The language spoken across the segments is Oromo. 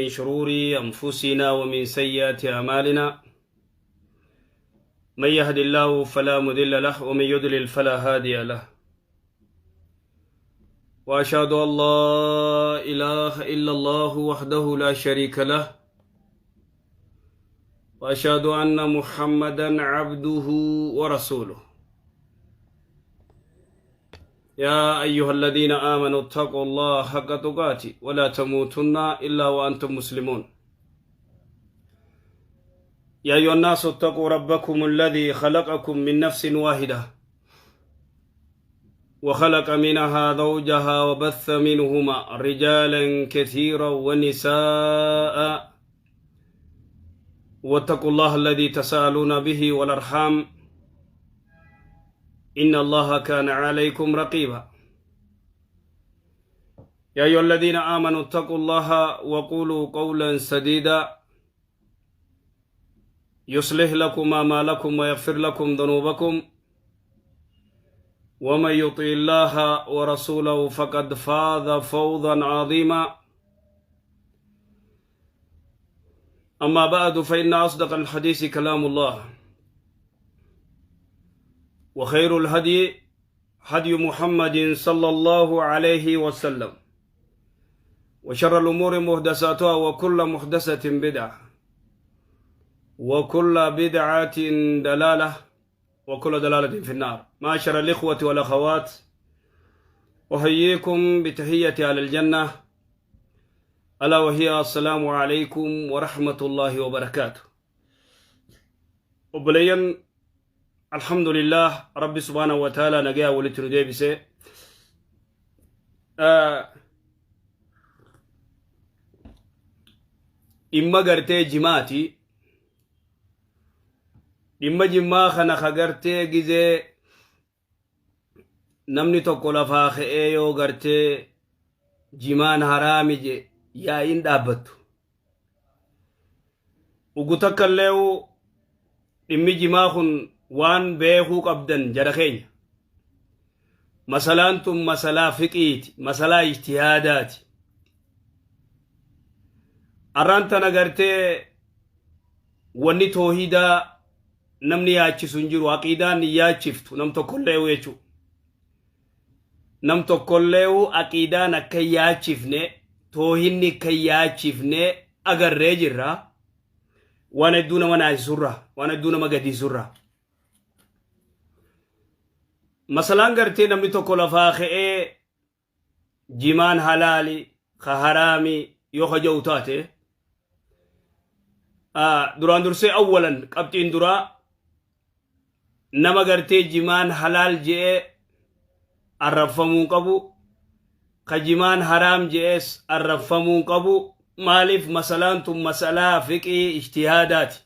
من شرور أنفسنا ومن سيئات أعمالنا من يهد الله فلا مضل له ومن يضلل فلا هادي له وأشهد أن لا إله إلا الله وحده لا شريك له وأشهد أن محمدا عبده ورسوله يا أيها الذين آمنوا اتقوا الله حق تقاته ولا تموتن إلا وأنتم مسلمون يا أيها الناس اتقوا ربكم الذي خلقكم من نفس واحدة وخلق منها زوجها وبث منهما رجالا كثيرا ونساء واتقوا الله الذي تساءلون به والأرحام إن الله كان عليكم رقيبا يا أيها الذين آمنوا اتقوا الله وقولوا قولا سديدا يصلح لكم أعمالكم ويغفر لكم ذنوبكم ومن يطع الله ورسوله فقد فاز فوزا عظيما أما بعد فإن أصدق الحديث كلام الله وخير الهدي هدي محمد صلى الله عليه وسلم وشر الأمور محدثاتها وكل محدثة بدعة وكل بدعة دلالة وكل دلالة في النار. معاشر الإخوة والأخوات أحييكم بتحية على الجنة ألا وهي السلام عليكم ورحمة الله وبركاته. وبلين الحمد لله رب سبحانه وتعالى نجاه ولتنو ديبسي إما قرتي جماتي إما جما خنا خقرتي جزي نمني تقول فاخي يو قرتي جمان حرامي جي يا إن دابتو وقتك الليو إمي جماخن وان بيهو قبدن جرخين مسالانتم مسالا فقيت مسالا اجتهادات أرانتا نغرتي واني توحيدا نمني ياچي سنجر وعقيدان ياچفتو نمتو كلهو يچو نمتو كلهو عقيدان اكي ياچفني توحيني كي ياچفني اگر ريجر را وانا دونا وانا سورة وانا دونا مغدي سورة مثلا کرتے نمنی تو کو لفاخئے جیمان حلالی خحرامی یو خجوتاتے دران در سے اولا قبطین درا نما کرتے جیمان حلال جئے عرفمون قبو خجیمان حرام جئیس عرفمون قبو مالف مثلا تم مسئلہ فقی اجتہادات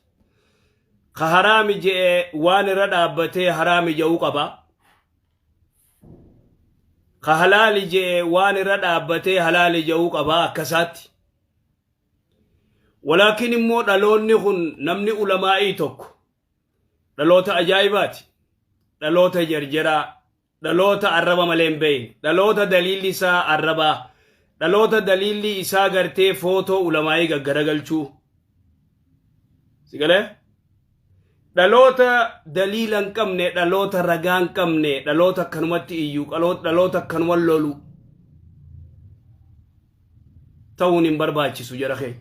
خحرامی جئے وان رد عبتے حرامی جو قبا خحلال جئ وان رد عبته حلال جو قبا كسات ولكن مو دلون نخن نمني علماء توك دلوت أجايبات دلوت جرجرا دلوت عربا ملين بين دلوت دليل إسا عربا دلوت دليل إسا غرتي فوتو علماء غرغلچو سيقاله دلوتا دليلا كمني دلوتا رغان كمني دلوتا كنمت إيوك دلوتا كنوال لولو تونين برباچي سجرخي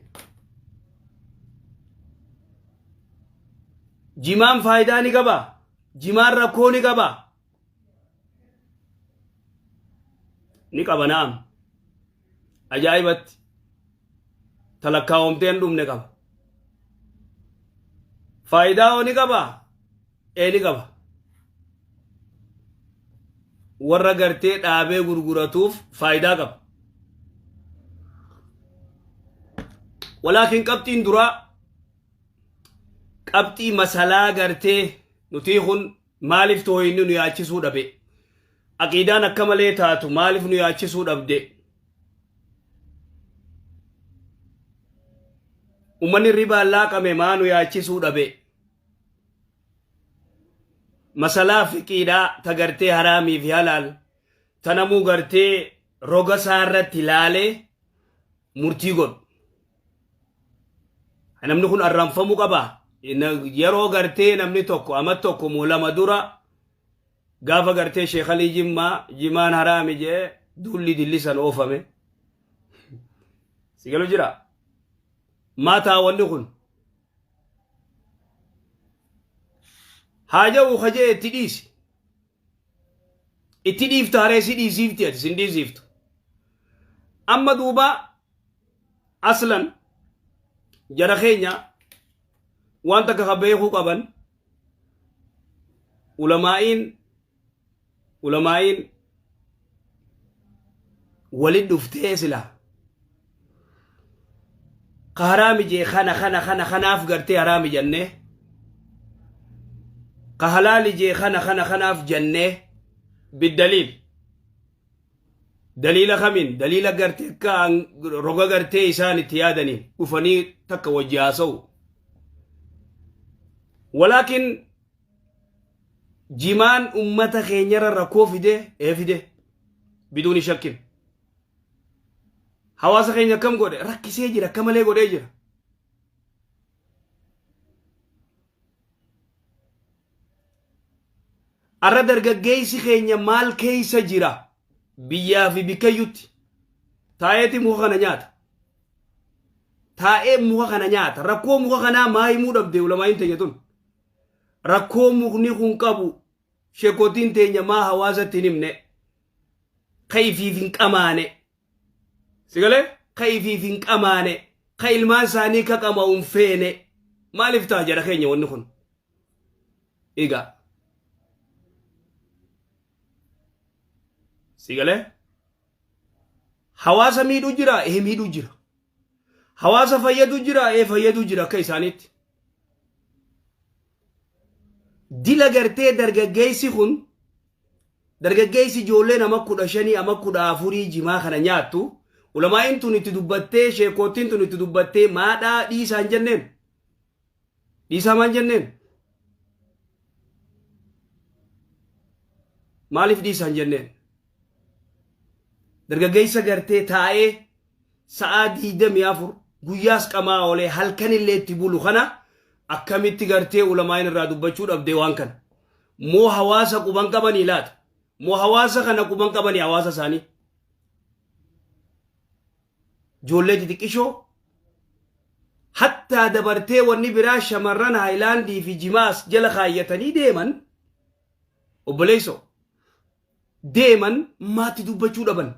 جيمان فايداني قبا جيمان ركوني قبا نقبا نام أجايبت تلقاومتين دوم نقبا فائدہ نہیں کبا نہیں کبا ورہ گرتے ڈابے گرگرتوف فائدہ کب ولكن قبطین درا قبطی مسئلہ گرتے نتیخن مالف توہینو نیاچسو ڈبے عقیدان اکملے تاتو مالف نیاچسو ڈبدے umani riba Allah kame manu ya ci su dabe masala fiqida tagart harami fi halal tanamu garte roga sarra tilale murti god namni kun arranfamu qaba yeroo gartee namni tokko amat tokko mulama dura gaafa gartee Sheekh Ali jimaan haraami jee dulli dillisan oofame sigalu jira maataa wanni kun haaja'u khajee itti dhiifta haree si dhiisiifti ati sin dhiisiiftu amma duuba aslan jara keenya waan takka ka beekuu qaban ulamaa'iin walin dhuftee sila ka haraami jee kanaaf gartee haraami jennee ka halaali jee kanaaf jennee بالدليل دليل خمين دليل قرتي كان رغا قرتي إسان تيادني وفني تك وجاسو ولكن جمان أمتا خينير الركو في ده بدون شك حواس خينير كم قد ركي سيجرا كم لي قد يجرا arra dargaggeessi keenya maal keessa jira biyyaa fi bikayyutti taa'eeti muka kana nyaata taa'ee muka kana nyaata rakkoo muka kanaa maa himuu dhabde ulamaa'iin teenya tun rakkoo mukni kun qabu sheekotiin teenya maa hawaasatti hin himne kayfiif hin qamaane sigalee kayfiif hin qamaane ka ilmaan isaanii ka qama'uun feene maaliif ta'a jedha keenya wanni kun egaa sigale hawaasa miidhu jira miidhu jira hawaasa fayyadu jira fayyadu jira akka isaaniitti dila gartee dargaggeessi kun dargaggeessi ijoollee nama 15 ama 14 jimaa kana nyaattu ulamaa'iin tun itti dubbattee sheekootiin tun itti dubbattee maadhaa dhiisaan jenneen dhiisaa maan jenneen maaliif dhiisaan jenneen dargaggeessa gartee taa'ee sa'aa 24 guyyaas qamaa olee halkan illee itti bulu kana akkamitti gartee ulamaa'iin irraa dubbachuu dhabdee waan kana moo hawaasa quban qabanii laata moo hawaasa kana quban qabanii hawaasa isaanii ijoollee xixiqqishoo hattaa dabartee wanni biraa shamarran haayilaandii fi jimaas jala kaayyatanii deeman obboleessoo deeman maatti dubbachuu dhaban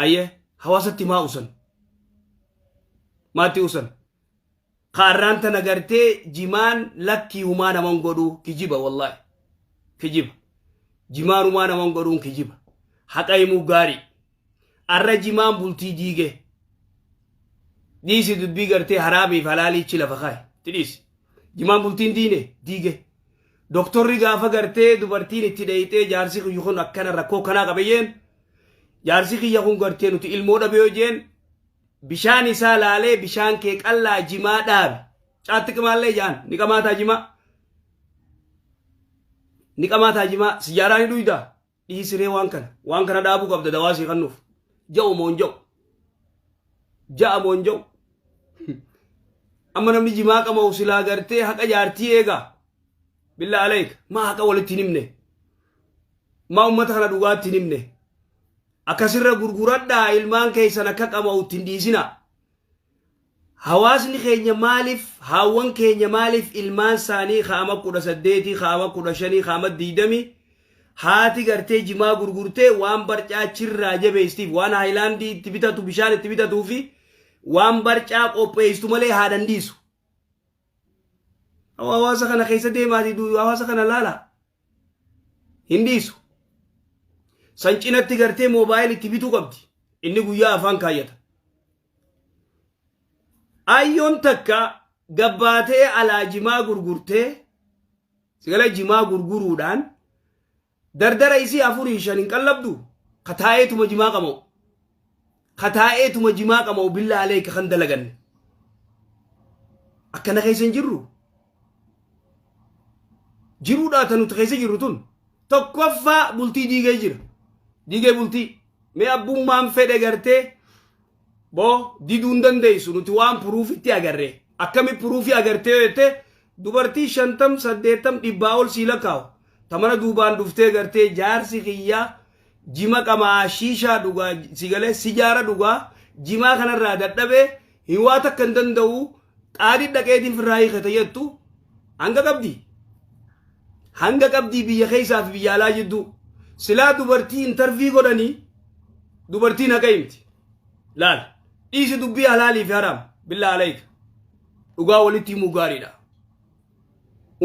aye hawasatti maa usan maatti usan qaarraan tana gartee jimaan lakkii humaa naman godhu kijiba wallahi kijiba jimaan humaa naman godhuun kijiba haqa himuu gaarii arra jimaan bultii diige dhiisi dubbii gartee haraamiif halaaliichi lafa kaay tidhiisi jimaan bultiin diige doktorri gaafa gartee dubartiin itti dhayitee jaarsi kiyya kun akkana rakkoo kanaa qabayyeen jaarsi kiyya kun gartee nuti ilmoo dhabee hojeen bishaan isaa laalee bishaan kee qallaa jimaa dhaabe caatti qimaallee jaan ni qamaataa jimaa siyaaraa ni dhuyda dhiisiree waan kana dhaabuu qabda dawaasii kannuuf ja'u moon ja'u ja'a moon ja'u amma namni jimaa qama'u silaa gartee haqa jaartii eegaa بالله عليك ما حق ولتي نمنه ما أمتك أنا دوغات نمنه أكسر غرغردا إلمان كيسنا كقما وتنديسنا حواسني خينيا مالف هاون كينيا مالف إلمان ساني خامة كودا سديتي خامة كودا شني خامة ديدمي هاتي غرتي جما غرغرتي وان برچا چر راجه بيستيف وان هايلاندي تبيتا تو بشان تبيتا توفي وان برچا قوبيستو ملي هادنديسو hawaasa kana keessa deemaati hawaasa kana laala hindiisu san cinatti gartee moobaayil itti bituu qabdi inni guyyaa afaan kaayyata ayyoon takka gabbaatee alaa jimaa gurgurtee sigala jimaa gurguruudhaan dardara isii 4-5 hin qallabdu kataa'eetuma jimaa qama'u billaa aleeka kan dalaganne akkana keessa hin jirru jiruudha tanuti keessa jirru tun tokkoffaa bultii diigee jira diigee bultii mee abbummaan fedhe gartee Bo didun dandeessu nuti waan puruufitti agarre. Akkami puruufi agartee yote dubartii 50 dhibbaa ol sii lakkaa'u. Tamana duubaan dhuftee gartee jaarsi kiyyaa jima qamaa shiishaa dhugaa sigalee sijaara dhugaa jimaa kanarraa dadhabee hiwaa takka hin danda'u qaadii dhaqeetiin firraa hiikate jettu hanga qabdii biyya keessaa fi biyya alaa jidduu silaa dubartii intarvii godhanii dubartiin haqa himti laal dhiisi dubbii halaalii fi haraam billaa alayka dhugaa walitti himuu gaariidha.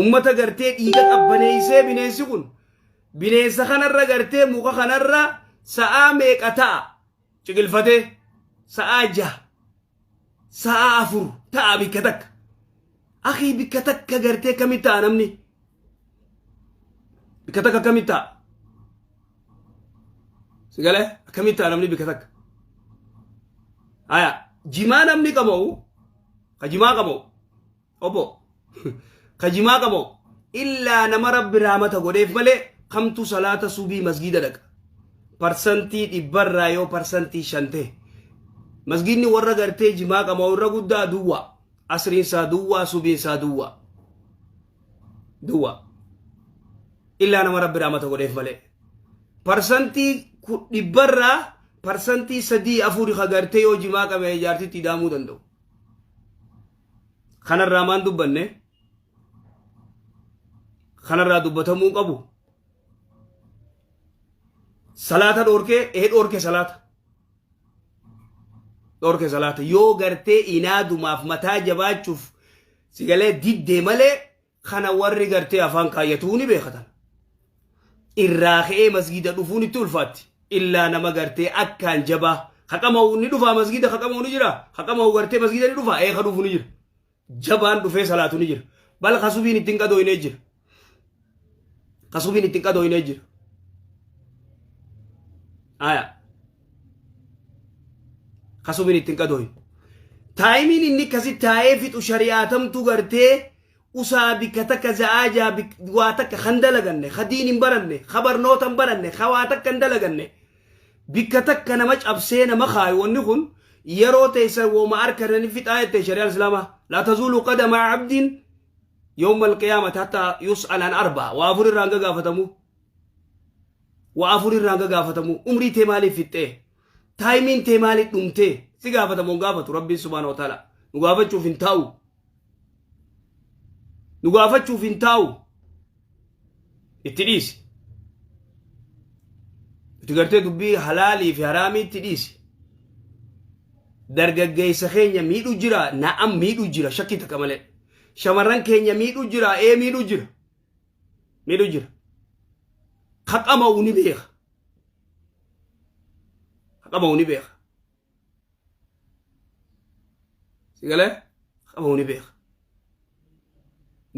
Ummata gartee dhiiga qabbaneessee bineensi kun bineensa kanarra gartee muka kanarra sa'aa meeqa ta'a ciqilfatee sa'aa 6 sa'aa 4 ta'a bikka takka akhi bikka takka gartee kamii ta'a namni bikka takka kamii ta'a sigalee kamii ta'a namni bikka takka aya jimaa namni qabamu ka jimaa qabamu obo kajimaa qabo illa nama rabbi rahmata godheef malee kamtu salata subii masgida dhaqa parsantii dhibbarraa yoo parsantii 5 masgidni warra gartee jimaa qabo warra guddaa duwwa asriin saa duwwa subiin saa duwwa illa nama rabbi rahmata godheef malee parsantii dhibbarraa parsantii 3-4 ka gartee yoo jimaa qabe jaartitti daamuu danda'u kanarraa maan dubbanne kanarraa dubbatamuu qabu salaata dhorke salaata yoo gartee inaadumaaf mataa jabaachuuf sigalee diddee malee kana warri gartee afaan kaayatuu ni beekatan irraa ka'ee masgida dhufuun itti ulfaatti illaa nama gartee akkaan jabaa haqamahu ni dhufa masgida haqamahu ni jira haqamahu gartee masgida ni dhufa eeka dhufu ni jira jabaan dhufee salaatu ni jira bal khasubiin ittiin qadooyne jira khasubiin ittiin qadooyne jira aya khasubiin ittiin qadooyne taayimiin inni kasi taa'ee fixu shari'aatamtu gartee usaa bikka takka za'aajaa waa takka kan dalaganne khadiin hin baranne khabarnoota hin baranne khawaa takka hin dalaganne bikka takka nama cabsee nama khaayu wanni kun yeroo teessa wooma arkanani fixaa jette shari'aan islaamaa laa tazuulu qadama abdin yawma alqiyaamati hattaa yus'al an 4 waa 4 irraa hanga gaafatamu umrii tee maaliif fixxee taayimiin tee maaliif dhumtee si gaafatamu gaafatu rabbiin subhaanahu wa ta'ala nu gaafachuuf hin taa'u itti dhiisi itti gartee dubbii halaalii fi haraamii itti dhiisi dargaggeessa keenya miidhu jira na'am miidhu jira shakkii takka malee shamarran keenya miidhu jira miidhu jira haqamahu ni beeka sigalee haqamahu ni beeka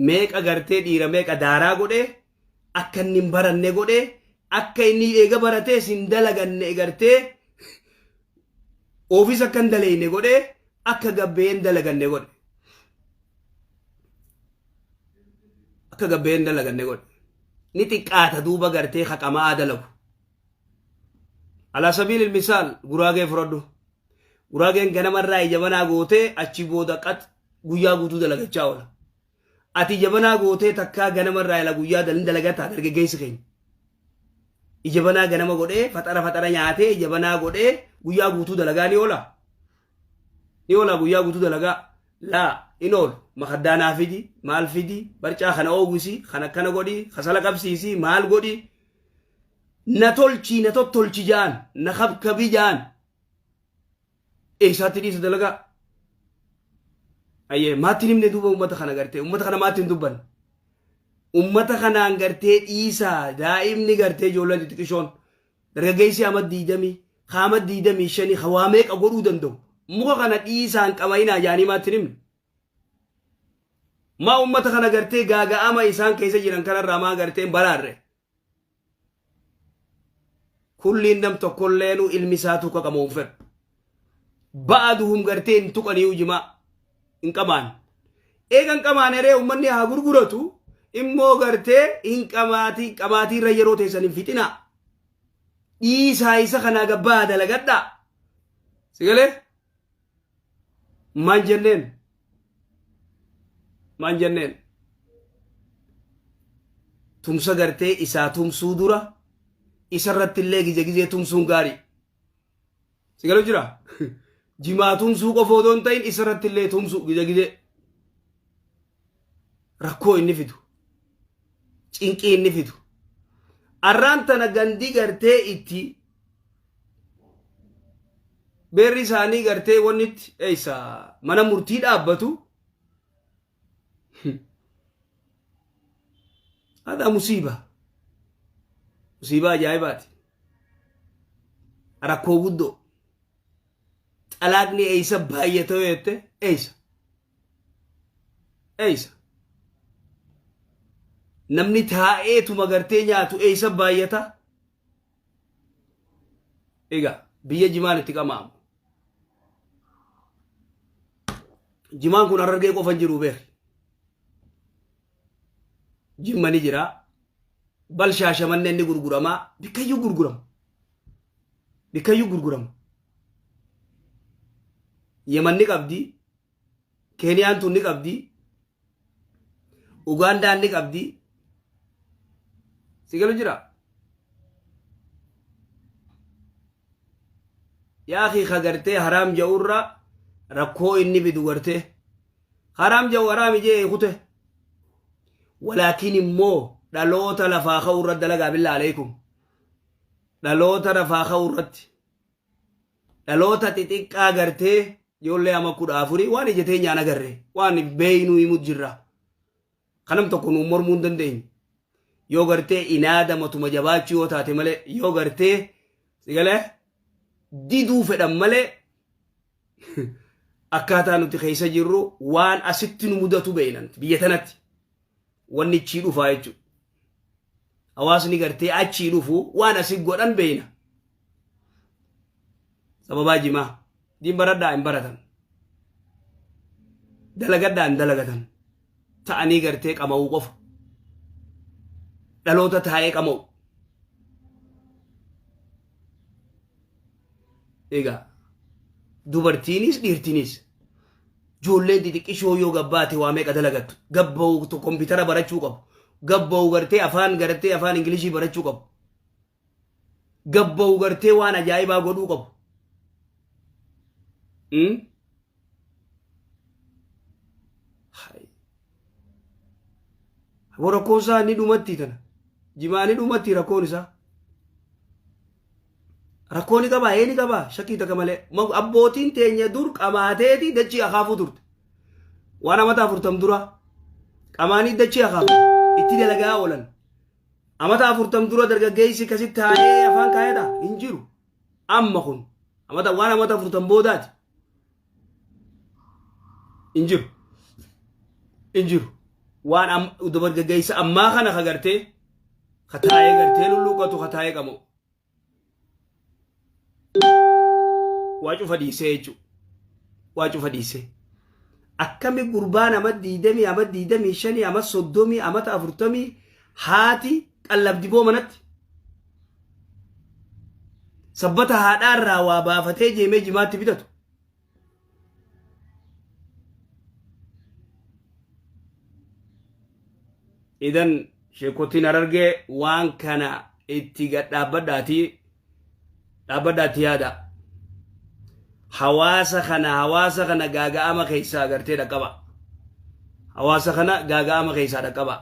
meeqa gartee dhiira meeqa daaraa godhee akka inni hin baranne godhee akka inni eega baratee sin dalaganne gartee oofis akka hin daleyne godhee akka gabbeen dalaganne godhe ni xiqqaata duuba gartee haqamaa dalagu ala sabiilil misaal guraagee fudhadhu guraageen ganamarraa ijabanaa gootee achi booda qat guyyaa guutuu dalagachaa oola ati jabanaa gootee takkaa ganamarraa ila guyyaa dalagataa dargaggeessi keenya ijabanaa ganama godhee faxara nyaatee ijabanaa godhee guyyaa guutuu dalagaa ni oola guyyaa guutuu dalagaa laa in oolu makaddaanaa fidi maal fidi barcaa kana oowwisi kana kana godhi kasala qabsiisi maal godhi na tottolchi jaan na kabkabi jaan eessaatti dhiisa dalagaa ayyee maatti himne duuba ummata kana gartee ummata kana maatti hin dubban ummata kanaan gartee dhiisaa daa'imni gartee ijoolleen xixiqqishoon dargaggeessi amad 20 qaamad 25 hawaa meeqa godhuu danda'u muka kana dhiisaan qabayinaa jaanii maatti himne maa ummata kana gartee gaaga'ama isaan keessa jiran kanarraa maa garteen baraarre kulliin nam tokkolleenu ilmi isaa tuqa qamuun fedhu ba'aduhum gartee hin tuqanii ujimaa hin qamaan eegan qamaan eree ummanni haa gurguratu immoo gartee hin qamaatii irra yeroo teessan hin fixinaa dhiisaa isa kanaa gabbaa dalagadhaa sigalee maan jenneen tumsa gartee isaa tumsuu dura isarratti illee gizee tumsuun gaarii si galu jira jimaa tumsuu qofa odoo hin ta'in isarratti illee tumsu gizee rakkoo inni fidu cinqii inni fidu arraan tana gandii gartee itti beerri isaanii gartee wannitti eeysa mana murtii dhaabbatu hada musiibaa ajaa'ibaati rakkoo guddoo xalaaqni eeysa baay'atoo jette eeysa namni taa'eetuma gartee nyaatu eeysa baay'ata egaa biyya jimaan itti qamaamu jimaan kun Harargee qofan jiru beer jimmani jira bal Shaashamannee inni gurguramaa bikkayyuu gurgurama Yemen ni qabdi Keeniyaan tun ni qabdi Ugandaan ni qabdi si galu jira yaa akhi khagartee haraam ja'urra rakkoo inni bidu gartee haraam ja'u haraami jee kute walakin immoo dhaloota lafaa ka'urra dalagaa billaa alaykum dhaloota lafaa ka'urratti dhaloota xixiqqaa gartee ijoollee ama 14 waan ijatee nyaan agarre waan beeynu himut jirra kanam tokko nu mormuu hin dandeenye yoo gartee inaadamatuma jabaachuu yoo taate malee yoo gartee sigalee diduu fedhan malee akkaataa nuti keessa jirru waan asitti nu mudatu beeynan biyya tanatti wanni achii dhufaa jechuudha hawaasni gartee achii dhufu waan asii godhan beeyna sababaa jimaa diin baradhaa hin baratan dalagadhaa hin dalagatan ta'anii gartee qama'uu qofa dhaloota taa'ee qama'u egaa dubartiinis dhiirtiinis ijoolleen xixiqqishoo yoo gabbaate waa meeqa dalagattu gabba'u kompiitara barachuu qabu gabba'u gartee afaan ingilishii barachuu qabu gabba'u gartee waan ajaa'ibaa godhuu qabu rakkoon isaa ni dhumatti tana jimaa ni dhumatti rakkoon isaa rakkoon ni qabaa ni qabaa shakkii takka malee abbootiin teenya dur qamaateeti dachii akaafuu turte waan amata 40 dura qamaanii dachii akaafu itti dalagaa oolan amata 40 dura dargaggeessi kasitti taa'ee afaan kaayedha hin jiru amma kun waan amata 40 boodaati hin jiru waan dargaggeessi ammaa kana kagartee kataa'ee gartee lulluqatu kataa'ee qamu waa cufa dhiisee jechuudha waa cufa dhiisee akkami gurbaan ama 20 ama 25 ama 30 ama 40 haati qallabdiboo manatti sabbata haadhaarraa waa baafatee jeemee jimaatti bitatu idan sheekotiin Harargee waan kana itti dhaabbadhaati yaada hawaasa kana gaaga'ama keessaa agartee dhaqqaba hawaasa kana gaaga'ama keessaa dhaqqaba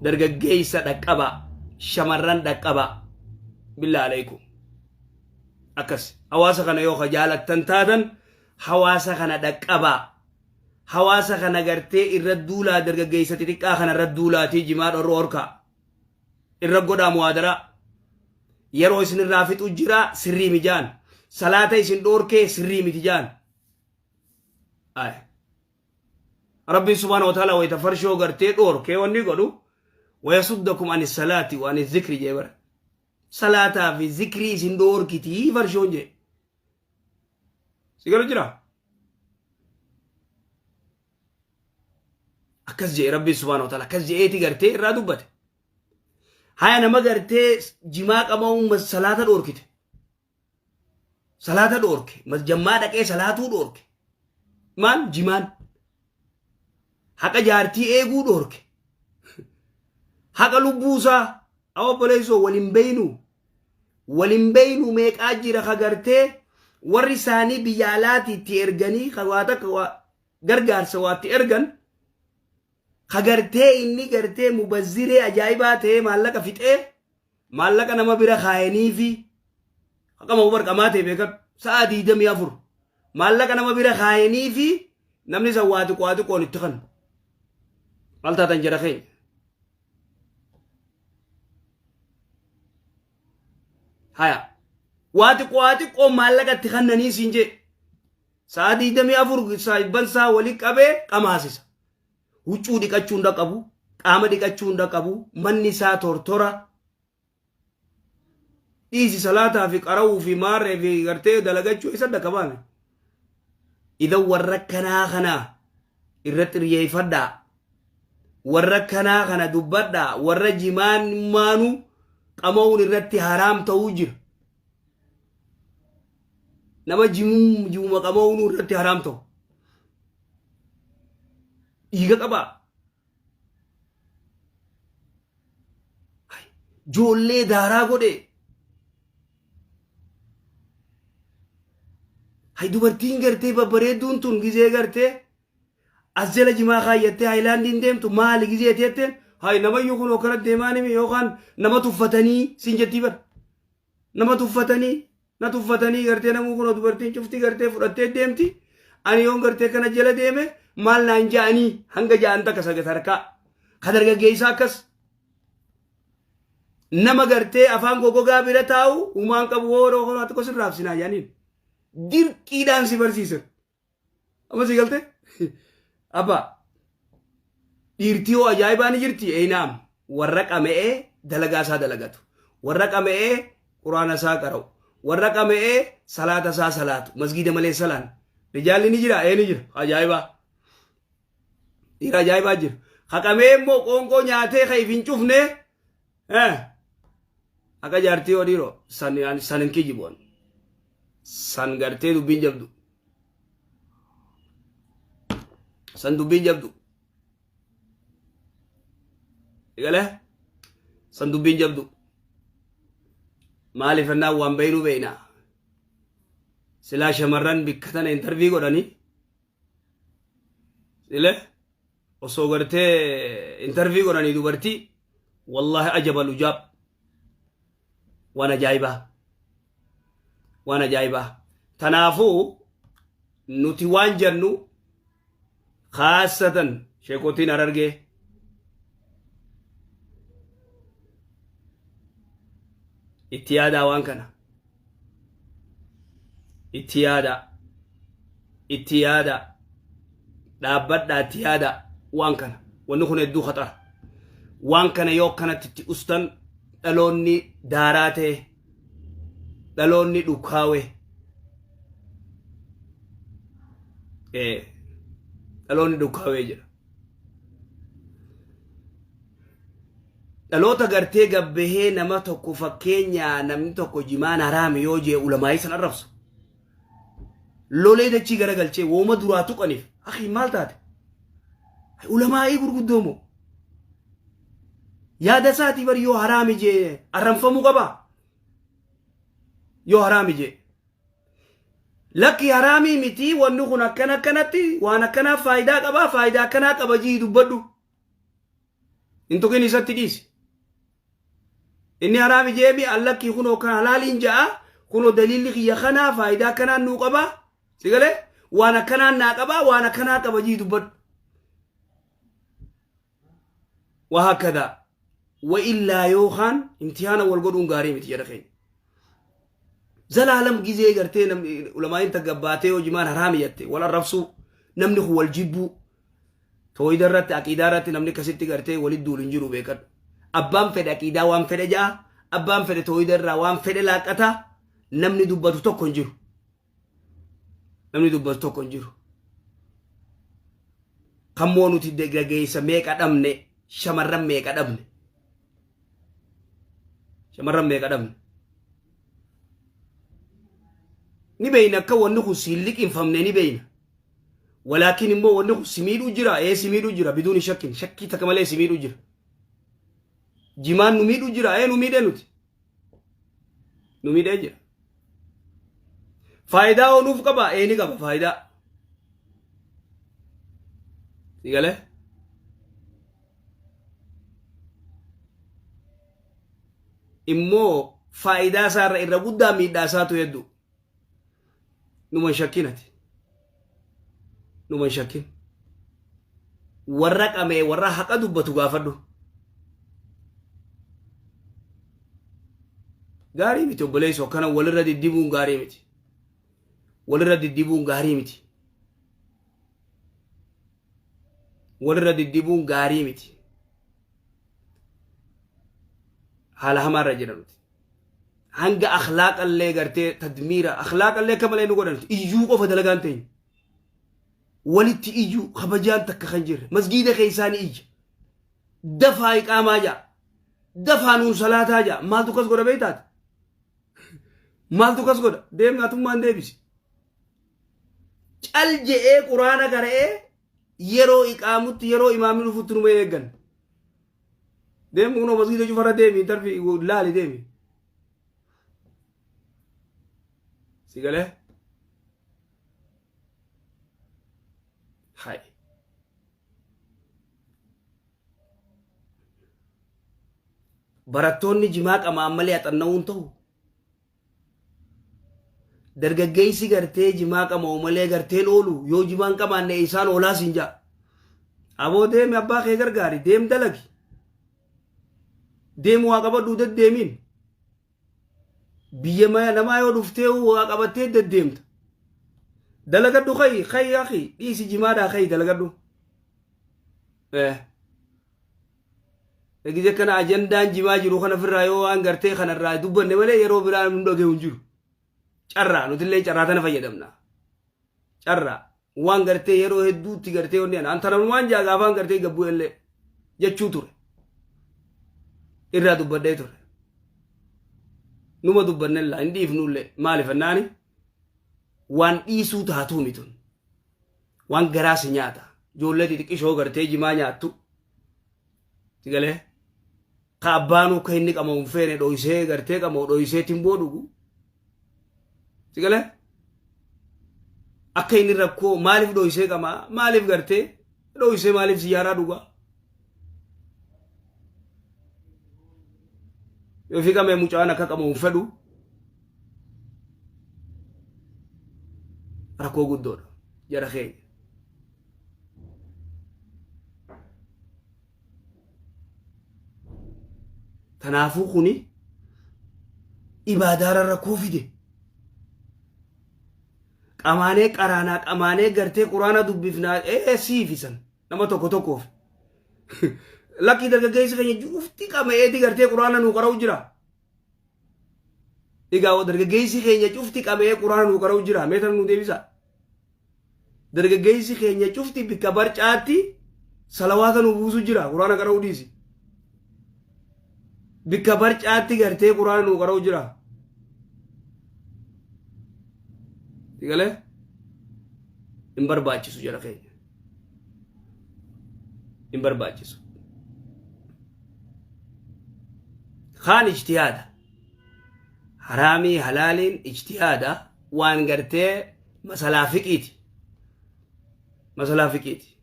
dargaggeessa dhaqqaba shamarran dhaqqaba billaa alaykum akkas hawaasa kana yoo jaalattan taatan hawaasa kana dhaqqaba hawaasa kana gartee irra duulaa dargaggeessa xixiqqaa kana irra duulaatii jimaa dhorroo horkaa irra godhaa muwaadaraa yeroo isin irraa fixu jira sirrii mijaan salaata isin dhoorkee sirrii miti jaan rabbi subhanahu wa ta'ala wayta farshoo gartee dhoorkee wanni godhu wayasuddakum ani salaati wa ani zikri jeebar salaataa fi zikrii isin dhoorkitii farshoon jee sigalu jira akkas jee rabbi subhanahu wa ta'ala akkas jeeeti gartee irraa dubbate haya nama gartee jimaa qabamuun salaata dhoorkite salaata dhoorke masjammaa dhaqee salaatuu dhoorke maal jimaan haqa jaartii eeguu dhoorke haqa lubbuusaa awwabaleessoo walin beeynu meeqaa jira kagartee warri isaanii biyya alaati itti erganii kawaata gargaarsa waatti ergan kagartee inni gartee mubazziree ajaa'ibaa ta'ee maallaqa fixee maallaqa nama bira kaayanii fi haqama barqamaa ta'e beekan sa'a 24 maallaqa nama bira kaayanii fi namni san waati qoon itti kan maal taatan jedha keenya haya waati qoon maallaqa itti kannanii siin jee sa'a 24 saayibban saa walii qabee qamaasisa huccuu dhiqachuu hunda qabu qaama dhiqachuu hunda qabu manni isaa tortora dhiisi salaataa fi qara'uu fi maarree fi gartee dalagachuu isa dhaqabaame idan warra kanaa irratti riyeeffadhaa warra kanaa kana dubbadhaa warra jimaan maanu qama'uun irratti haraam ta'uu jira nama jimuma qama'uun irratti haraam ta'u dhiiga qabaa joollee daaraa godhe hay dubartiin gartee babbareedduun tun gizee gartee as jala jimaa kaayyattee haayilaandiin deemtu maali gizee teetteen hay namayyuu kun okkana deemaanimi yookaan nama tuffatanii siin jettii bar nama tuffatanii gartee namuu kun dubartiin cuftii gartee fudhattee deemti ani yoon gartee kana jala deeme maal naan ja'anii hanga ja'an takka sagat harkaa ka dargaggeessaa akkas nama gartee afaan gogogaa bira taa'u uumaan qabu hooroo konaatti kosin raabsinaa jaaniin dirqiidhaan si barsiisan amma si galte abba dhiirtii hoo ajaa'ibaa ni jirti eenaam warra qama'ee dalagaa isaa dalagatu warra qama'ee quraana isaa qara'u warra qama'ee salaata isaa salaatu masgiida malee salaan rijaalli ni jira ni jira ajaa'ibaa dhiira ajaa'ibaa jira haqamee immoo qoonqoo nyaatee ka ifin cufne akka jaartii horiiroo san hin kijiboon san gartee dubbiin jabdu san dubbiin jabdu igale san dubbiin jabdu maaliif annaa waan beeynu beeyna silaa shamarran bikka tana intervii godhanii sile osoo gartee intervii godhanii dubartii wallahi ajabal ujaab waan ajaa'ibaa tanaafuu nuti waan jennu khaasatan sheekotiin Harargee itti yaadaa waan kana itti yaada dhaabbadhaa itti yaada waan kana wanni kun hedduu khaxara waan kana yoo kanatti itti ustan dhaloonni daaraa ta'e dhaloonni dhukaawe dhaloonni dhukaawe jedha dhaloota gartee gabbahee nama tokko fakkeenya namni tokko jimaan haraami yoo jee ulamaa'ii san arrabsu lolee dachii garagalchee wooma duraa tuqaniif akhi maal taate ulamaa'ii gurguddoomo yaada isaatii bari yoo haraami jee arranfamuu qaba yoo haraami jee lakki haraamii miti wanni kun akkanatti waan akkanaa faayidaa qaba faayidaa akkanaa qaba jii dubbadhu in tuqin isatti dhiisi inni haraami jeemi allakki kunoo kan halaaliin ja'a kunoo daliilli kiyya kanaa faayidaa akkanaa nuu qaba sigale waan akkanaa naa qaba waan akkanaa qaba jii dubbadhu وهكذا وإلا يوخان امتحانا والقدون غاري متي رخي زلالم جزي غرتي علماء تقباتي وجمان حراميتي ولا الرفسو نمني هو الجبو توي درت عقيدارات نمني كسيتي غرتي ولد دولنجرو بيكر أبام فد عقيدا وام فد جا أبام فد توي در وام فد لاقتا نمني دبتو تو كنجرو نمني دبتو تو كنجرو كمونو تدغغي سميك ادمني shamarran meeqa dhabne نبين كون سيلك إن فهمنا نبين ولكن إمو ونخ سميد أجرا إيه سميد أجرا بدون شك شك تكمل سميد أجرا جمان نميد أجرا إيه نميد أنوت نميد أجرا فايدة ونوف كبا إيه نكبا فايدة تيجاله إمو فايدة صار إرغودا ميدا ساتو يدو نمان شكينتي نمان شكين warra qame warra haqa dubbatu gaafadhu gaarii miti obboleessu akkana walirra diddibuun gaarii miti walirra diddibuun gaarii miti walirra diddibuun gaarii miti haala hamaarra jedhanuti hanga akhlaaqallee gartee tadmiira akhlaaqallee kamalee nu godhanuti iyyuu qofa dalagaan ta'in walitti iyyuu kabajaan takka kan jirre masgiida keessaanii iyya dafaa iqaamaa jaa dafaa nuun salaataa jaa maaltu kas godha beeytaati maaltu kas godha deemnaatummaan deebisi cal je'ee quraana qara'ee yeroo iqaamutti yeroo imaamni dhufutti numa eeggan deemu kunoo masgiida cufarra deemi darbi laali deemi sigalee هاي براتوني جماك أما عملي أتناون تو درجة غرتي جماك أما عملي غرتي لولو يو جمان كمان إنسان ولا سنجا أبو ديم أبا خير غاري ديم دلقي ديم واقبا دودت ديمين بيما نما يو دفتيو واقبا تيد ديمت دلقدو خي يا أخي إيسي جمادا خي دلقدو إذا كان أجندان جما جرو خنا في الرايو أنغرتي خنا الراي دوبن نملي يرو برا من دوغي ونجرو شرّا نتلي شرّا تنا فيدمنا شرّا وانغرتي يرو هدو تيغرتي ونيان أنتنا وان جاغا وانغرتي غبو اللي جچو تور إرّا دوبن دي تور نما دوبن نلا انديف نولي مالي فناني waan dhiisuu taatu mitun waan garaas nyaata ijoollee xixiqqishoo gartee jimaa nyaattu tigalee ka abbaanuu ka inni qabamu feene dhoysee gartee qabamu dhoysee timboo dhugu tigalee akka inni rakkoo maaliif dhoysee qamaa maaliif gartee dhoysee maaliif siyaaraa dhugaa yoo fi qabee mucaan akka qabamu fedhu rakkoo guddoodha jara keenya tanaafuu kuni ibaadaara rakkoo fide qamaanee qaraanaa qamaanee gartee quraana dubbifnaa siifisan nama tokko tokkoof lakkii dargaggeessi keenya jufti qameeti gartee quraana nuu qara'u jira إيجا درجيسي خينيا شوفتي كامية قرآن وقرأوا جرا ميتر نوديبسا درجيسي خينيا شوفتي بكبر شاتي صلوات نبوسو جرا قرآن قرأوا ديسي بكبر شاتي غرتي قرآن وقرأوا جرا تيجاله إمبر باچسو جرا خينيا إمبر باچسو خان اجتهاد حرامي حلال اجتهادا وان غرتي مسألة فقيتي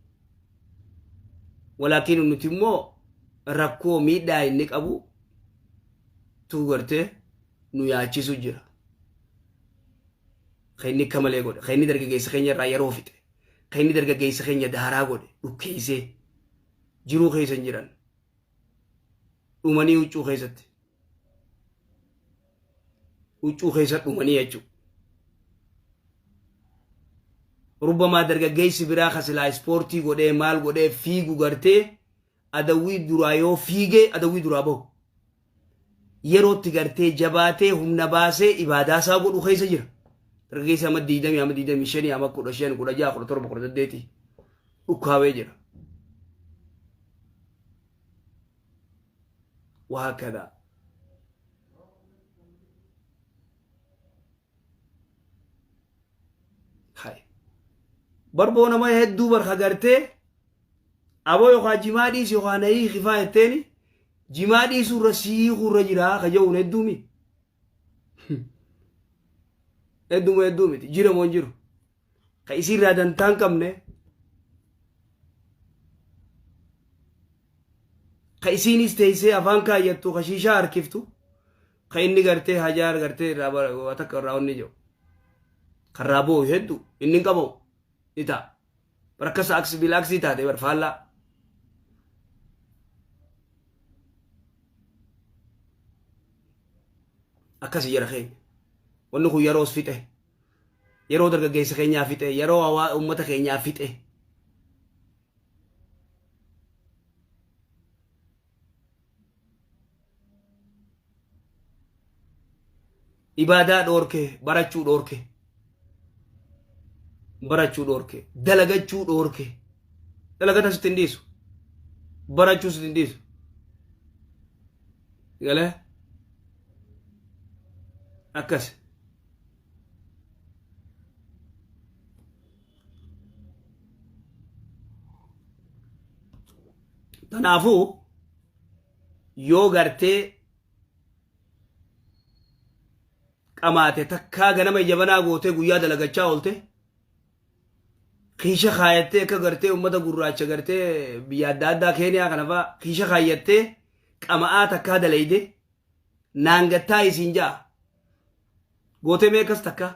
ولكن نتمو ركو ميدا انك ابو تو غرتي نو ياچيسو جرا خيني كمالي غود خيني درغا گيس خيني را يروفيت خيني درغا گيس خيني دارا غود دوكيسي جيرو خيسن جيران umani ucuu keessatti ucuu keessatti umanii jechuudha. Rubbamaa dargaggeessi biraa kasilaa ispoortii godhee maal godhee fiigu gartee adawwii duraa yoo fiigee adawwii duraa bahu yerootti gartee jabaatee humna baasee ibaadaa isaa godhu keessa jira. Dargaggeessi amma 20 amma 25 amma 15 16 17 18 ukkaawee jira. وهكذا barboo nama hedduu barka gartee aboo yookaan jimaa dhiisi yookaan nayii kifaa jetteeni jimaa dhiisuu irra siiquu irra jira ka jedhuun hedduumi. Hedduu miti jira moo hin jiru ka isiirraa dantaan qabne ka isiinis teessee afaan kaayyattu ka shiishaa harkiftu ka inni gartee hajaar gartee irraa takka irraa onni jiru karraa boo'u hedduu inni hin qabamu ni ta'a barakasa aksi bilaaksii taate barfaallaa. Akkasi jira keenya wanni kun yeroos fixe yeroo dargaggeessa keenyaa fixe yeroo hawaa ummata keenyaa fixe ibaadaa dhoorke barachuu dhoorke dalagachuu dhoorke dalagata sitti hin dhiisu barachuu sitti hin dhiisu galee akkas tanaafuu yoo gartee qamaate takkaa ganama jabanaa gootee guyyaa dalagachaa oolte kiisha kaayattee akka gartee ummata gurraacha gartee biyya adda addaa Keeniyaa kana fa'aa kiisha kaayattee qama'aa takkaa dalayde naangattaa isiin ja'a gootee meeqas takka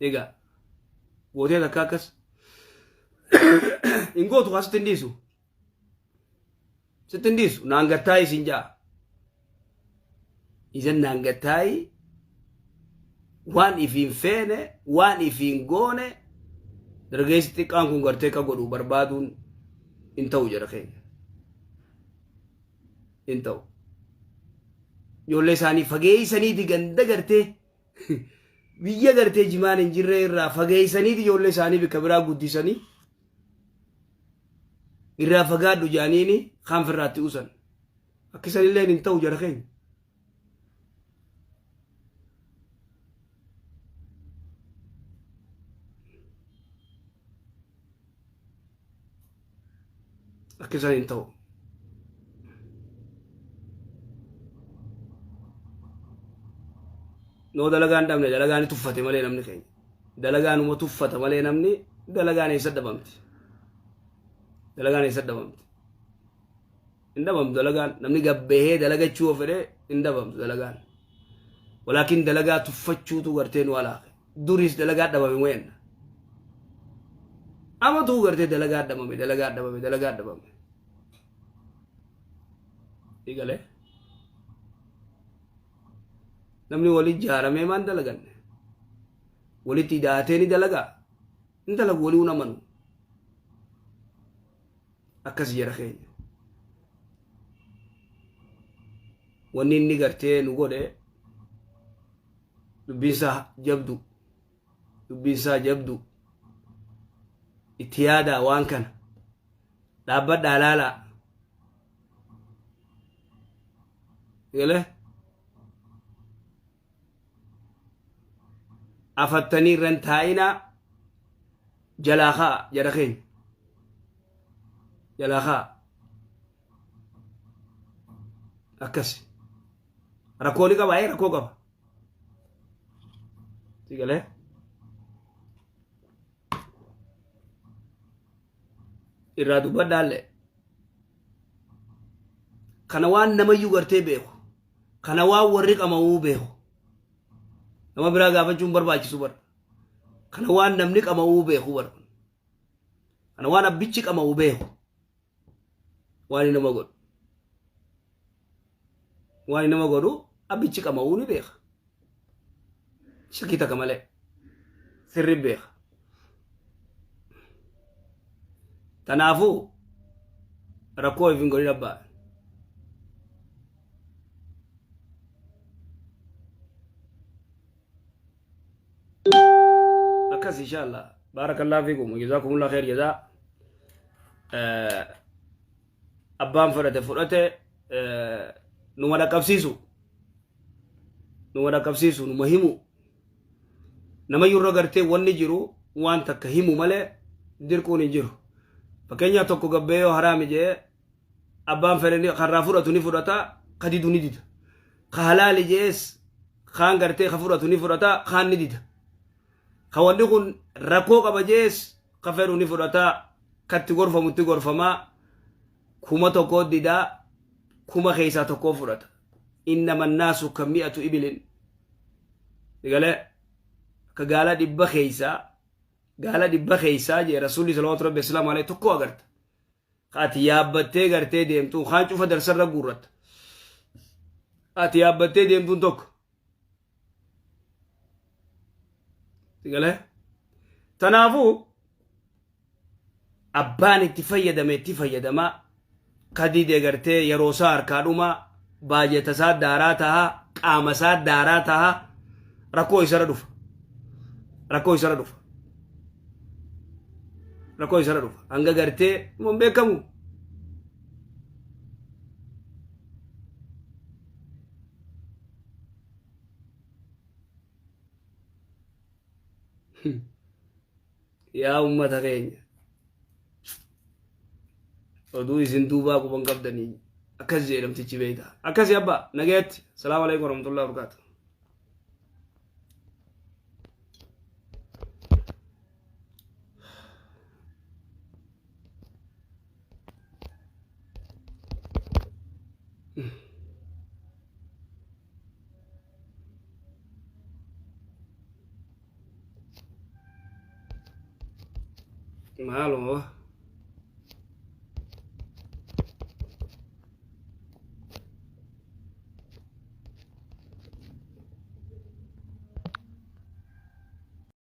egaa gootee takka akkas hin gootu kaa sitti hin dhiisu naangattaa isiin ja'a isan naangattaayi waan ifiin feene waan ifiin goone dargaggeessi xiqqaan kun gartee ka godhu barbaaduun hin ta'u jedha keenya hin ta'u ijoollee isaanii fageeysaniiti ganda gartee biyya gartee jimaan hin jirre irraa fageeysaniiti ijoollee isaanii bikka biraa guddisanii irraa fagaadhu jaaniini kaan firraatti usan akkisanillee hin ta'u jedha keenya. Akkisan hin ta'u. No dalagaan dhabne dalagaan tuffate malee namni keenya dalagaan uma tuffata malee namni dalagaan eessa dhabamti dalagaan eessa dhabamti hin dhabamtu dalagaan namni gabbehee dalagachuu fedhe hin dhabamtu dalagaan walaakin dalagaa tuffachuutu gartee nu alaaqe duris dalagaa dhabame weenna amatu gartee dalagaa dhabame igalee namni walitti jaaramee maan dalaganne walitti hidhaatee ni dalagaa ni dalagu walii unamanu akkas jira keenya wanni inni gartee nu godhe dubbiinsaa jabdu itti yaadaa waan kana dhaabbadhaa laalaa galee afattanii irran taa'inaa jalaa kaa jara keenya jalaa kaa akkas rakkoo ni qaba rakkoo qaba sigalee irraa dubbadhaallee kana waan namayyuu gartee beeku kana waan warri qama'uu beeku nama biraa gaafachuun barbaachisu bar kana waan namni qama'uu beeku bar kana waan abbichi qama'uu beeku waan nama godhu abbichi qama'uu ni beeka shakii takka malee sirri beeka tanaafuu rakkoo ifin godhin abbaa أكس إن شاء الله بارك الله فيكم وجزاكم الله خير جزاء أبان فرته نمدا كفسيسو نمهمو nama yurra gartee wanni jiru waan takka himu malee dirquun hin jiru fakkeenyaa tokko gabbeeyoo haraami jee abbaan fedhanii karraa fudhatu ni fudhata kadidu ni dida ka halaali jees kaan gartee ka fudhatu ni fudhata kaan ni dida ka wanni kun rakkoo qaba jees ka fedhu ni fudhata katti gorfamutti gorfamaa kuma tokko didaa kuma keeysaa tokko fudhata innama annaasu kammi'atu ibilin digalee ka gaala dhibba keeysaa jee rasuulli salawaatu rabbi islaamu alayhi tokko agarta ati yaabbattee gartee deemtuun kaan cufa darsarra guurratta ati yaabbattee deemtuun tokko digalee tanaafuu abbaan itti fayyadamaa kadide gartee yeroo isaa harkaa dhuma baajeta isaa daaraa taha qaama isaa daaraa taha rakkoo isarra dhufa hanga gartee mun beekamu yaa ummata keenya oduu isin duubaa quban qabdanii akkas jedhamtichi beeyta akkasi abba nageetti salaamu alaykum warahmatullahi wabarakatuh Malo